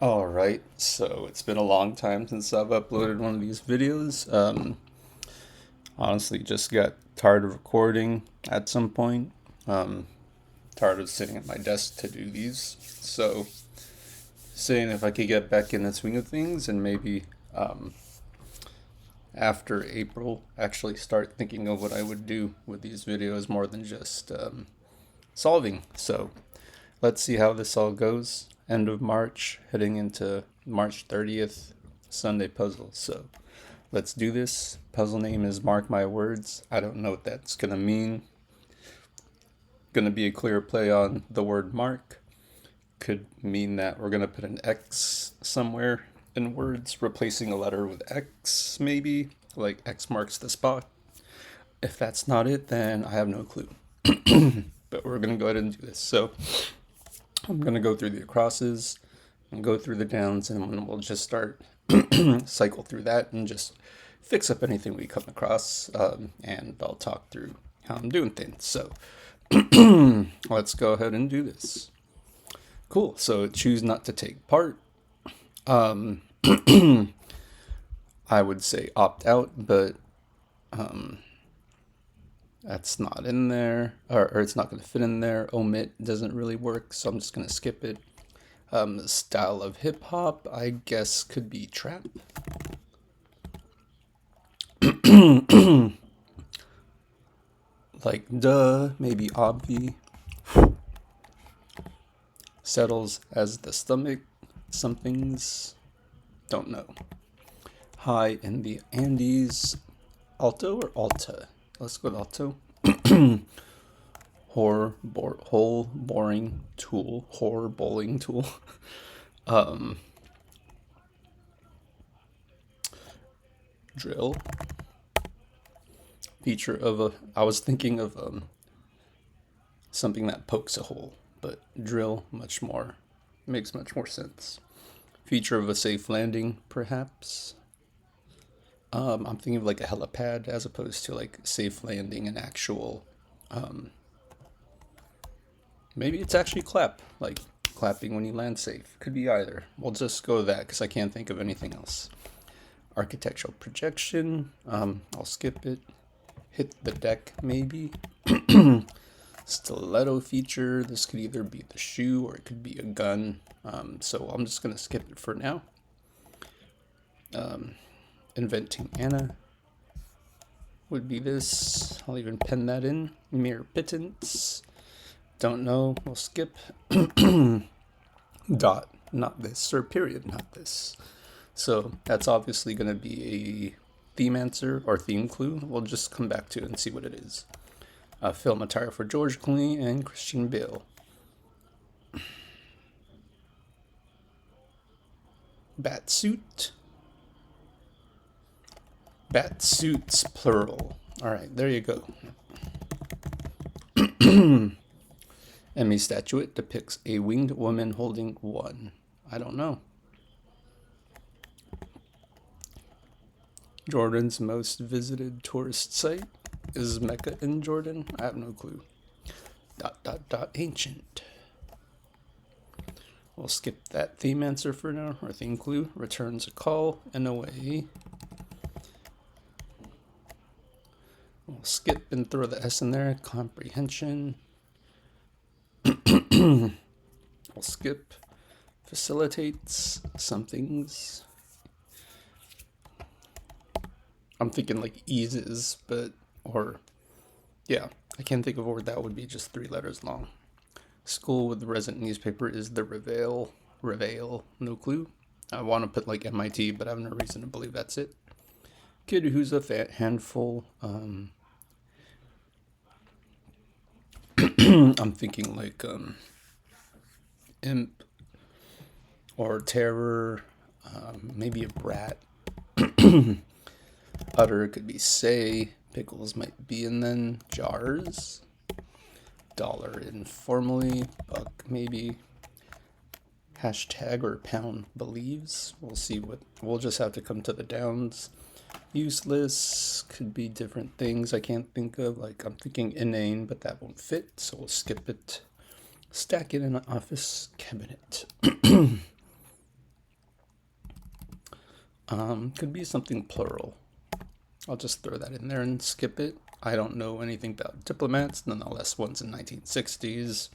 Alright, so it's been a long time since I've uploaded one of these videos. Honestly, just got tired of recording at some point. Um, Tired of sitting at my desk to do these. So, saying if I could get back in the swing of things and maybe um, after April actually start thinking of what I would do with these videos more than just solving. So, let's see how this all goes. End of March, heading into March 30th, Sunday puzzle. So let's do this. Puzzle name is Mark My Words. I don't know what that's going to mean. Going to be a clear play on the word mark. Could mean that we're going to put an X somewhere in words, replacing a letter with X, maybe. Like X marks the spot. If that's not it, then I have no clue. But we're going to go ahead and do this. So I'm going to go through the acrosses and go through the downs, and then we'll just start cycle through that and just fix up anything we come across. And I'll talk through how I'm doing things. So let's go ahead and do this. Cool. So choose not to take part. Um, I would say opt out, but that's not in there, or it's not going to fit in there. Omit doesn't really work, so I'm just going to skip it. Style of hip hop, I guess, could be trap. Like duh, maybe obvi. Settles as the stomach. Something's, don't know. High in the Andes. Alto or Alta? Let's go with Alto. Hole boring tool. Horror bowling tool. um, Drill. Feature of a. I was thinking of something that pokes a hole, but drill makes much more sense. Feature of a safe landing, perhaps. I'm thinking of like a helipad as opposed to like safe landing and actual. Um, Maybe it's actually clap, like clapping when you land safe. Could be either. We'll just go with that because I can't think of anything else. Architectural projection. I'll skip it. Hit the deck, maybe. Stiletto feature. This could either be the shoe or it could be a gun. So I'm just going to skip it for now. Inventing Anna would be this. I'll even pen that in. Mere pittance. Don't know. We'll skip. Dot. Not this. Or period. Not this. So that's obviously going to be a theme answer or theme clue. We'll just come back to it and see what it is. Film attire for George Clooney and Christian Bale. Bat suit. Bat suits, plural. All right, there you go. Emmy statuette depicts a winged woman holding one. I don't know. Jordan's most visited tourist site is Mecca in Jordan. I have no clue. Ancient. We'll skip that theme answer for now, or theme clue. Returns a call and away. We'll skip and throw the S in there. Comprehension. We'll skip. Facilitates some things. I'm thinking like eases, yeah, I can't think of a word that would be just 3 letters long. School with the resident newspaper is the Reveil. Reveil, no clue. I want to put like NYT, but I have no reason to believe that's it. Kid who's a handful. I'm thinking like imp or terror, maybe a brat. Utter could be say. Pickles might be in then. Jars. Dollar informally. Buck maybe. Hashtag or pound believes. We'll see what. We'll just have to come to the downs. Useless could be different things I can't think of. Like I'm thinking inane, but that won't fit, so we'll skip it. Stack it in an office cabinet. Could be something plural. I'll just throw that in there and skip it. I don't know anything about diplomats, nonetheless ones in 1960s.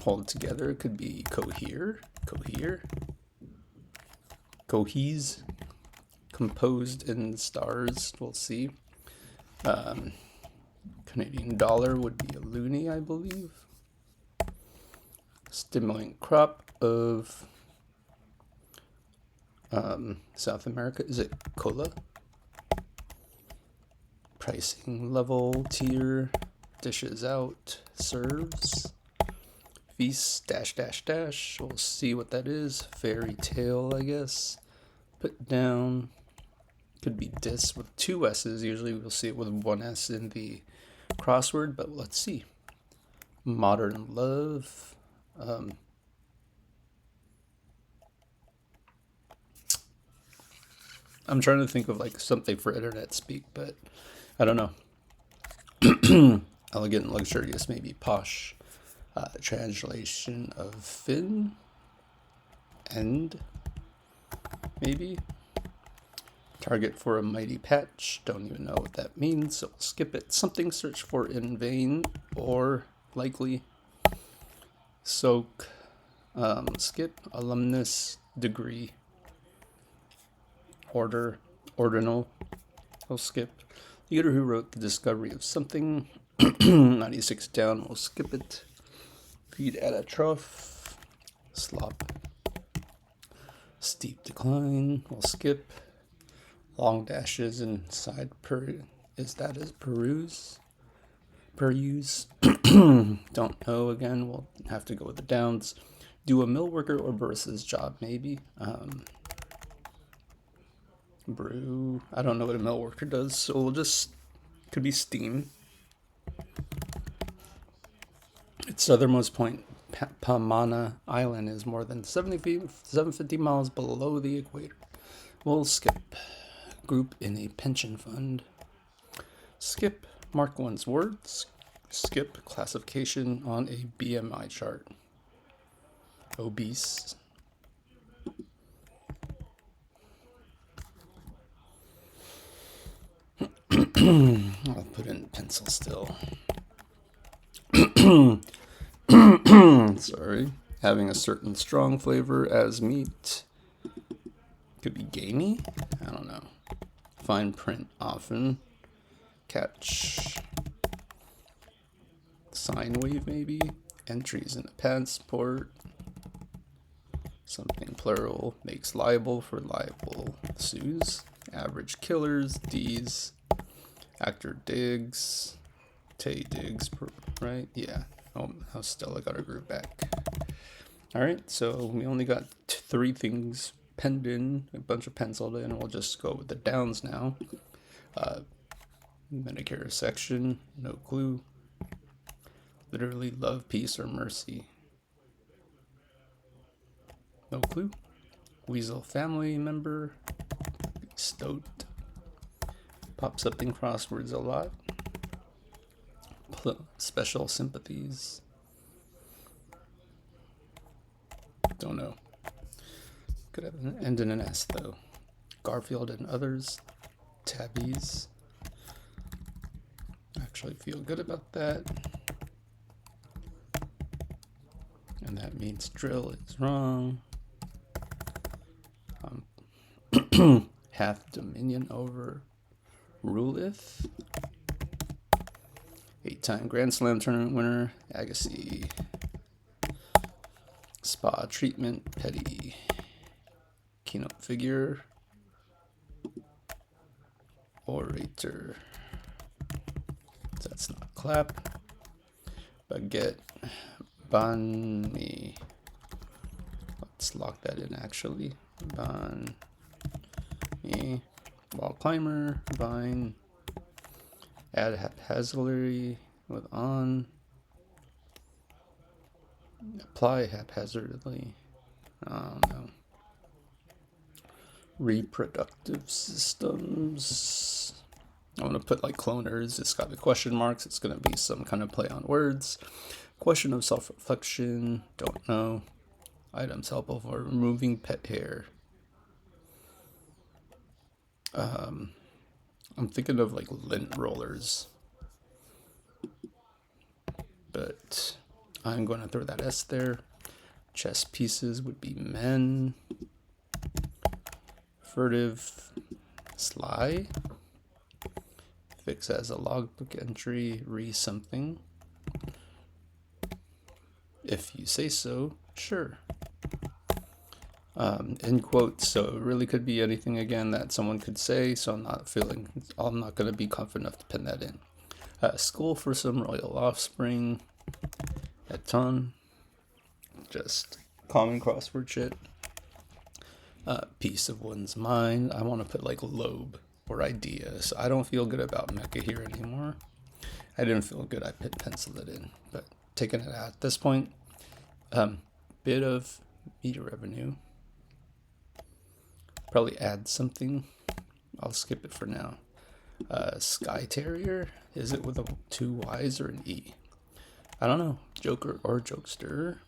Hold together, it could be cohere, cohes, composed in stars, we'll see. Canadian dollar would be a loonie, I believe. Stimulant crop of South America, is it cola? Pricing level, tier, dishes out, serves, feast, dash, dash, dash. We'll see what that is. Fairy tale, I guess. Put down, could be dis with two S's. Usually we'll see it with one S in the crossword, but let's see. Modern love. I'm trying to think of like something for internet speak, but I don't know. Elegant, luxurious, maybe posh. Translation of fin. End. Maybe. Target for a mighty patch. Don't even know what that means, so we'll skip it. Something searched for in vain or likely. Soak. Skip. Alumnus. Degree. Order. Ordinal. We'll skip. Theater who wrote The Discovery of Something. 96 down. We'll skip it. Feed at a trough. Slop. Steep decline. We'll skip. Long dashes inside is that as peruse? Don't know again. We'll have to go with the downs. Do a mill worker or barista's job, maybe. Brew. I don't know what a mill worker does, so we'll just could be steam. Its southernmost point, Pamana Island, is more than 750 miles below the equator. We'll skip. Group in a pension fund. Skip. Mark one's words. Skip. Classification on a BMI chart. Obese. I'll put in pencil still. Sorry. Having a certain strong flavor as meat. Could be gamey? I don't know. Fine print often. Catch. Sine wave maybe. Entries in the passport. Something plural. Makes liable for libel. Sues. Average killers. D's. Actor digs. Tay digs, right? Yeah. Oh, Stella got her group back. Alright, so we only got 3 things penned in, a bunch of penciled in. We'll just go with the downs now. Medicare section, no clue. Literally love, peace, or mercy. No clue. Weasel family member. Stoked. Pops up in crosswords a lot. Special sympathies. Don't know. Could have an end in an S though. Garfield and others. Tabbies. Actually feel good about that. And that means drill is wrong. Hath dominion over ruleth. 8-time Grand Slam tournament winner, Agassi. Spa treatment, petty. Keynote figure. Orator. That's not clap. Baguette. Banh mi. Let's lock that in actually. Banh mi. Wall climber. Vine. Add haphazardly with on. Apply haphazardly. I don't know. Reproductive systems. I'm going to put like cloners. It's got the question marks. It's going to be some kind of play on words. Question of self-reflection. Don't know. Items helpful for removing pet hair. I'm thinking of like lint rollers, but I'm going to throw that S there. Chess pieces would be men. Furtive, sly. Fix as a logbook entry, re something. If you say so, sure. End quote. So it really could be anything again that someone could say. So I'm not going to be confident enough to pin that in. School for some royal offspring. A ton. Just common crossword shit. Piece of one's mind. I want to put like lobe or idea. So I don't feel good about mecha here anymore. I didn't feel good. I penciled it in, but taking it out at this point. Bit of media revenue. Probably add something. I'll skip it for now. Sky Terrier. Is it with a 2 Y's or an E? I don't know. Joker or Jokester.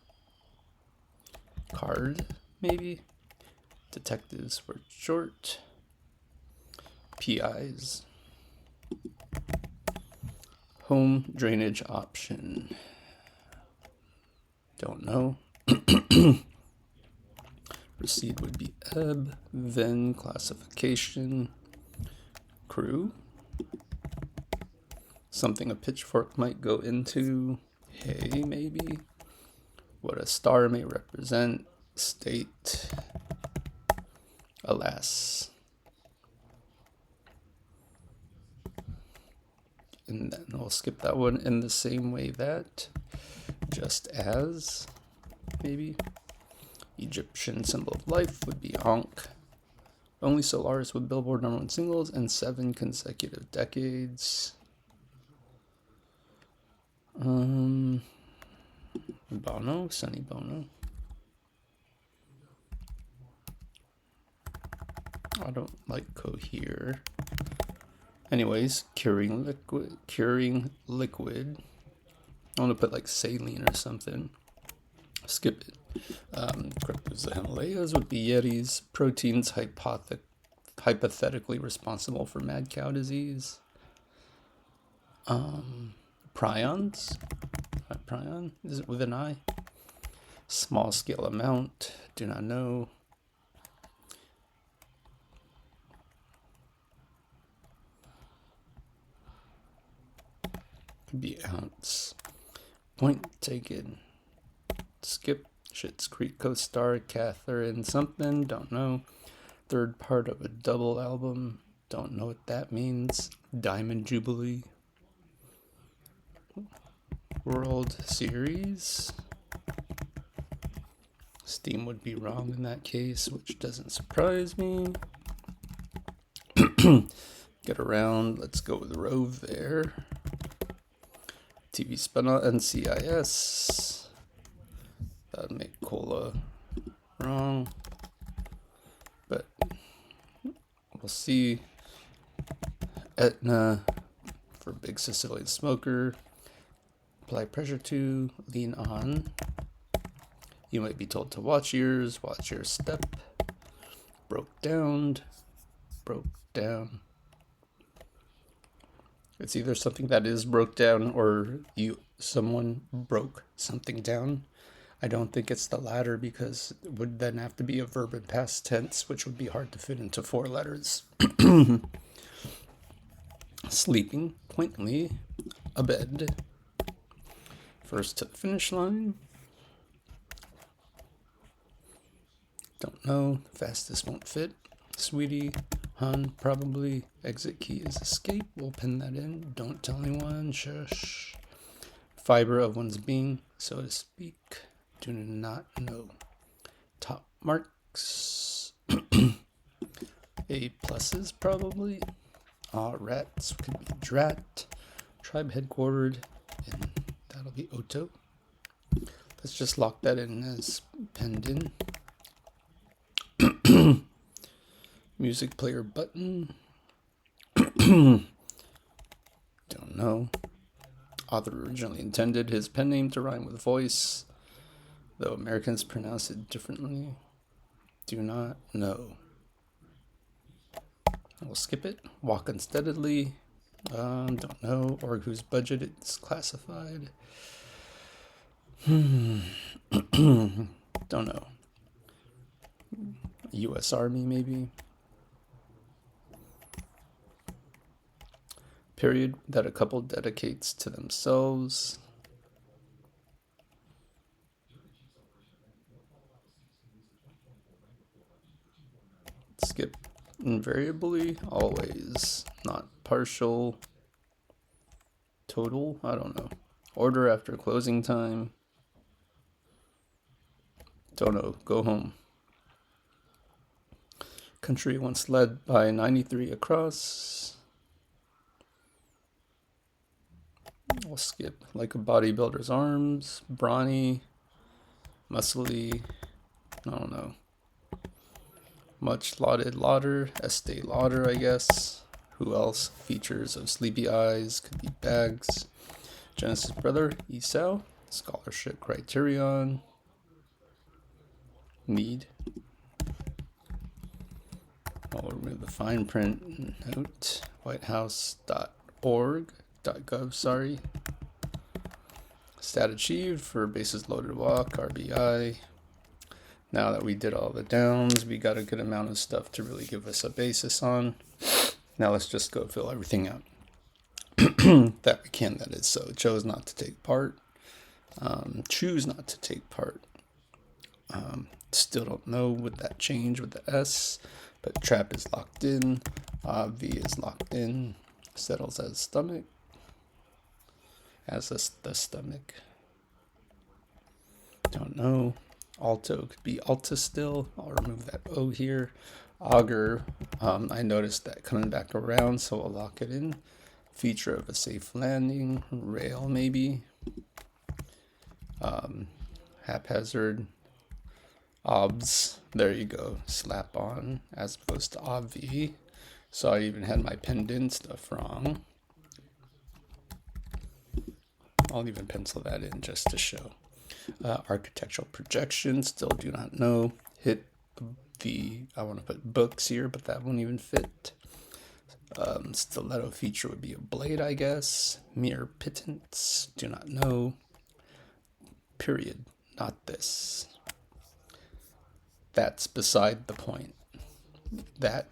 Card, maybe. Detectives were short. PIs. Home drainage option. Don't know. Proceed would be ebb. Then classification. Crew. Something a pitchfork might go into. Hay, maybe. What a star may represent. State. Alas. And then we'll skip that one in the same way that. Just as. Maybe. Egyptian symbol of life would be Ankh. Only Solaris with Billboard #1 singles in 7 consecutive decades. Bono, Sonny Bono. I don't like cohere. Anyways, curing liquid. I want to put like saline or something. Skip it. Cryptos the Himalayas would be Yetis. Proteins hypothetically responsible for mad cow disease. Prions. Prion? Is it with an I? Small scale amount. Do not know. Could be ounce. Point taken. Skip. Schitt's Creek co-star Catherine something. Don't know. Third part of a double album. Don't know what that means. Diamond Jubilee. World Series. Steam would be wrong in that case, which doesn't surprise me. Get around. Let's go with Rove there. TV spun on NCIS. That'd make Cola wrong. But we'll see. Etna for Big Sicilian Smoker. Apply pressure to, lean on. You might be told to watch your step. Broke down. It's either something that is broke down or someone broke something down. I don't think it's the latter because it would then have to be a verb in past tense, which would be hard to fit into 4 letters. Sleeping, pointedly, abed. First to the finish line. Don't know. Fastest won't fit. Sweetie, hun, probably. Exit key is escape. We'll pin that in. Don't tell anyone. Shush. Fiber of one's being, so to speak. Do not know. Top marks. A pluses, probably. Rats could be drat. Tribe headquartered. And that'll be Oto. Let's just lock that in as penned in. Music player button. Don't know. Author originally intended his pen name to rhyme with voice. though Americans pronounce it differently. Do not know. We'll skip it. Walk unsteadily. Don't know. Or whose budget it's classified. Don't know. U.S. Army, maybe. Period that a couple dedicates to themselves. Skip invariably, always, not partial, total, I don't know. Order after closing time. Don't know, go home. Country once led by 93 across. We'll skip. Like a bodybuilder's arms, brawny, muscly, I don't know. Much lauded lauder, Estee Lauder, I guess. Who else? Features of sleepy eyes, could be bags. Genesis brother, Esau. Scholarship criterion. Need. I'll remove the fine print note. Whitehouse.org.gov, sorry. Stat achieved for bases loaded walk, RBI. Now that we did all the downs, we got a good amount of stuff to really give us a basis on. Now let's just go fill everything out that we can, that is. So chose not to take part. Choose not to take part. Still don't know with that change with the S, but trap is locked in. V is locked in. Settles as stomach. As the stomach. Don't know. Alto could be Alta still. I'll remove that O here. Auger, I noticed that coming back around, so I'll lock it in. Feature of a safe landing. Rail maybe. Haphazard. Obs, there you go. Slap on as opposed to obvi. So I even had my pendant stuff wrong. I'll even pencil that in just to show. Architectural projection, still do not know. Hit I want to put books here, but that won't even fit. Stiletto feature would be a blade, I guess. Mere pittance, do not know. Period, not this. That's beside the point. That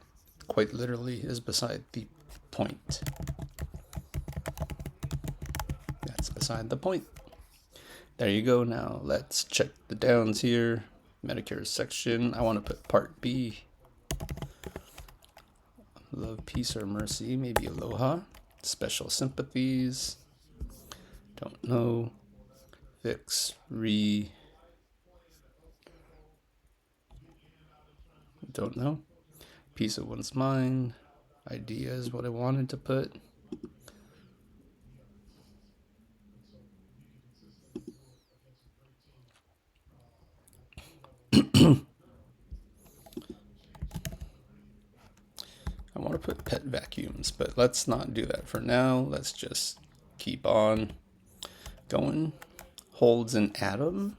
quite literally is beside the point. That's beside the point. There you go. Now let's check the downs here. Medicare section. I want to put part B. Love, peace, or mercy. Maybe aloha. Special sympathies. Don't know. Fix, don't know. Peace of one's mind. Idea is what I wanted to put. I want to put pet vacuums, but let's not do that for now. Let's just keep on going. Holds an atom.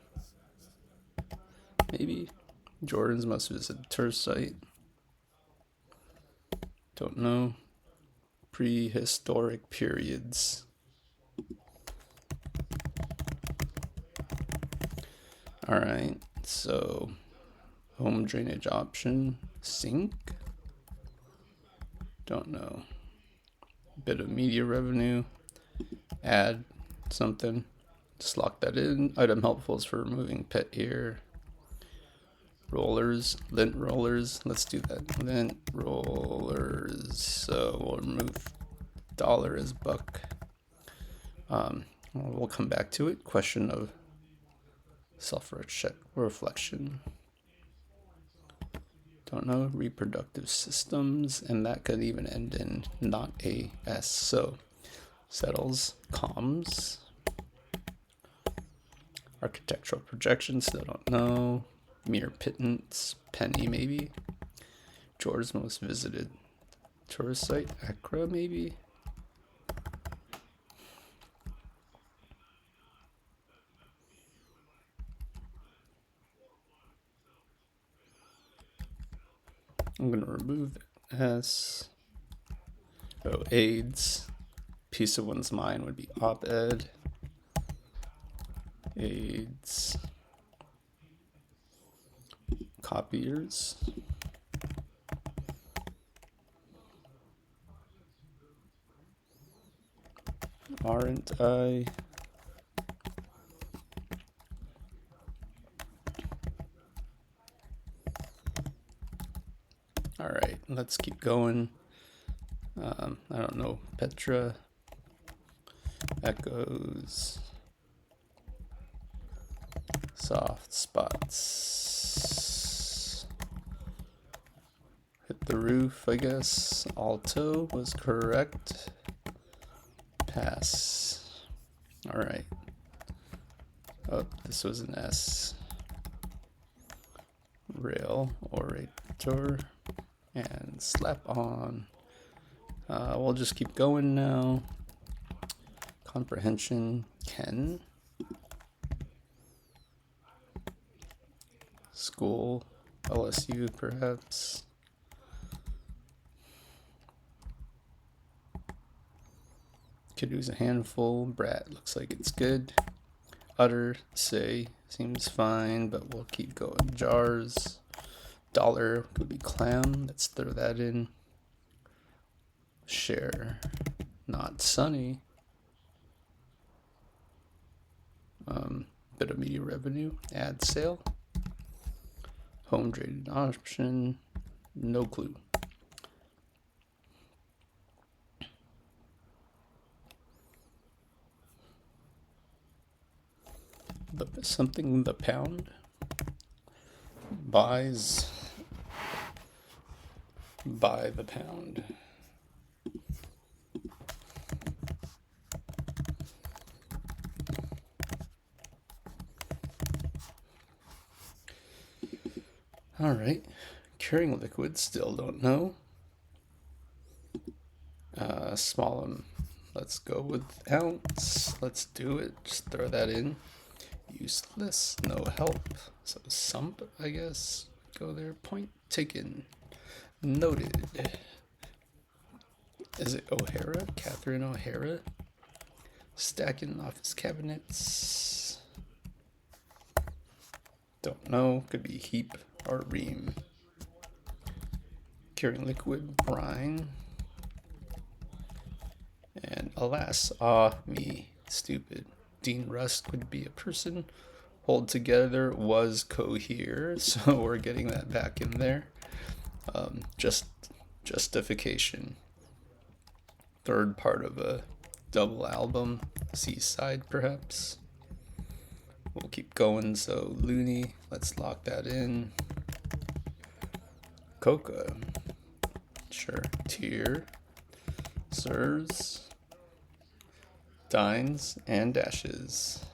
Maybe. Jordan's must visit a tourist site. Don't know. Prehistoric periods. All right, so home drainage option, sink. Don't know. Bit of media revenue. Add something. Just lock that in. Item helpfuls for removing pet here. Rollers, lint rollers. Let's do that. Lint rollers. So we'll remove dollar as buck. We'll come back to it. Question of self-reflection. Don't know. Reproductive systems, and that could even end in not a S. So settles, comms. Architectural projections, still don't know. Mere pittance, penny maybe. George's most visited tourist site, Accra maybe. I'm going to remove S. Oh, AIDS. Piece of one's mind would be op-ed. AIDS. Copiers. Aren't I? All right, let's keep going. I don't know. Petra. Echoes. Soft spots. Hit the roof, I guess. Alto was correct. Pass. All right. Oh, this was an S. Rail, orator, and slap on. We'll just keep going now. Comprehension, Ken. School, LSU perhaps. Could use a handful. Brat looks like it's good. Utter, say, seems fine, but we'll keep going. Jars, dollar could be clam. Let's throw that in. Share, not sunny. Bit of media revenue. Ad sale. Home traded option. No clue. Something the pound. Buys. Buy the pound. All right, curing liquid, still don't know. Small, let's go with ounce. Let's do it. Just throw that in. Useless, no help. So sump, I guess. Go there. Point taken. Noted. Is it O'Hara? Catherine O'Hara? Stacking office cabinets. Don't know. Could be heap or ream. Curing liquid, brine. And alas, me, stupid. Dean Rust would be a person. Hold together was cohere, so we're getting that back in there. Justification. Third part of a double album, Seaside perhaps. We'll keep going, so Looney, let's lock that in. Coca, sure. Tier, Sirs, Dines, and Dashes.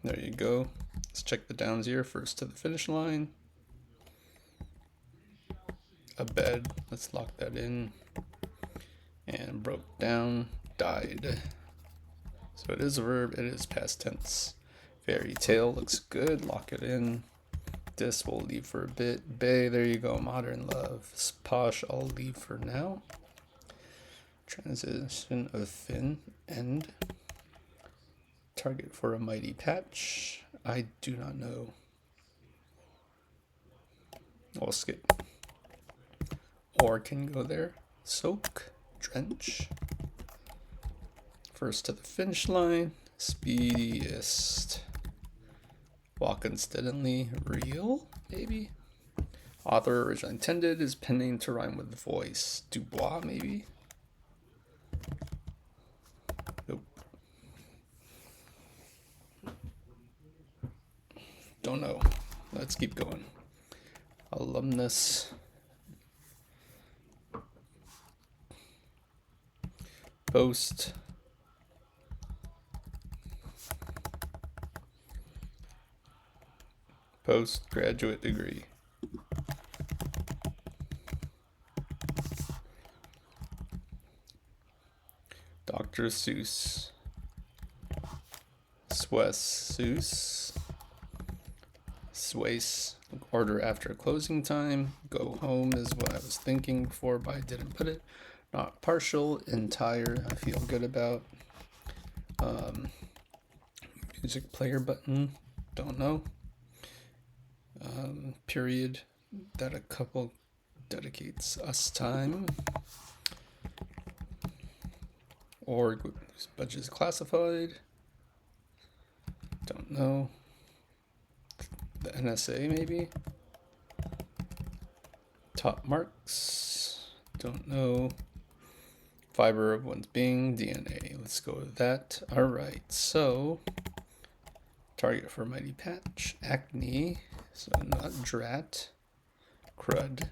There you go. Let's check the downs here. First to the finish line. A bed. Let's lock that in. And broke down. Died. So it is a verb. It is past tense. Fairy tale looks good. Lock it in. This we'll leave for a bit. Bay. There you go. Modern love. Posh. I'll leave for now. Transition of thin end. Target for a mighty patch. I do not know. We'll skip. Or can go there. Soak. Drench. First to the finish line. Speediest. Walk unsteadily. Real, maybe. Author originally intended is pending to rhyme with voice. Dubois, maybe. Nope. Don't know. Let's keep going. Alumnus. Post. Postgraduate degree. Dr. Seuss. Seuss. Swace, order after closing time. Go home is what I was thinking before, but I didn't put it. Not partial, entire, I feel good about. Music player button, don't know. Period, that a couple dedicates us time. Org budget is classified. Don't know. The NSA maybe. Top marks. Don't know. Fiber of one's being, DNA. Let's go with that. All right, so target for Mighty Patch, acne, so not drat, crud,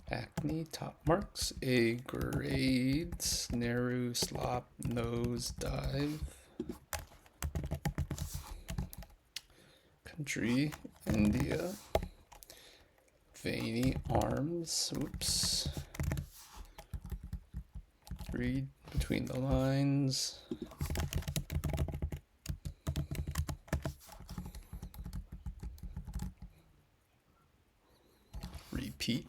acne, top marks, A grades, narrow, slop, nose, dive, country, India, veiny arms, oops, read between the lines, repeat.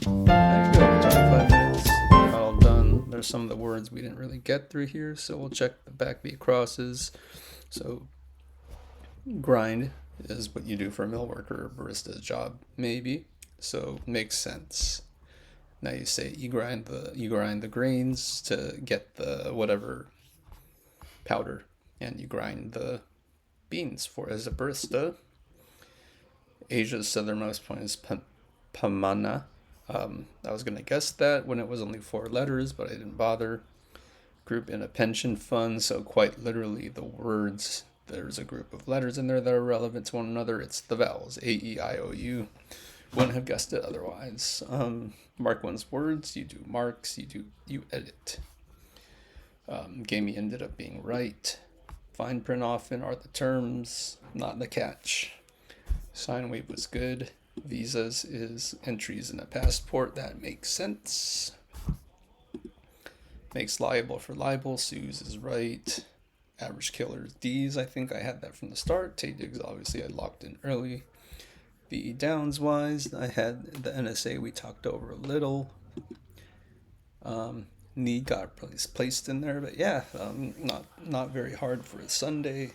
There you go, 25 minutes, all done. There's some of the words we didn't really get through here, so we'll check the backbeat crosses. So grind is what you do for a mill worker or barista's job, maybe. So makes sense. Now you say you grind the grains to get the whatever powder, and you grind the beans for as a barista. Asia's southernmost point is Pamana. I was gonna guess that when it was only 4 letters, but I didn't bother. Group in a pension fund, so quite literally the words, there's a group of letters in there that are relevant to one another. It's the vowels, A, E, I, O, U. Wouldn't have guessed it otherwise. Mark one's words, you do marks, you edit. Gamey ended up being right. Fine print often are the terms, not the catch. Sign wave was good. Visas is entries in a passport, that makes sense. Makes liable for libel, sues is right. Average killers, D's, I think I had that from the start. Tay digs, obviously I locked in early. The downs wise, I had the NSA we talked over a little. Need got placed in there, but yeah, not very hard for a Sunday.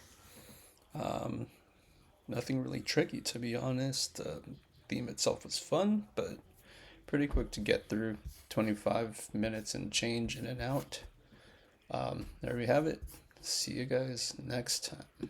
Nothing really tricky, to be honest. Theme itself was fun, but pretty quick to get through. 25 minutes and change in and out. There we have it. See you guys next time.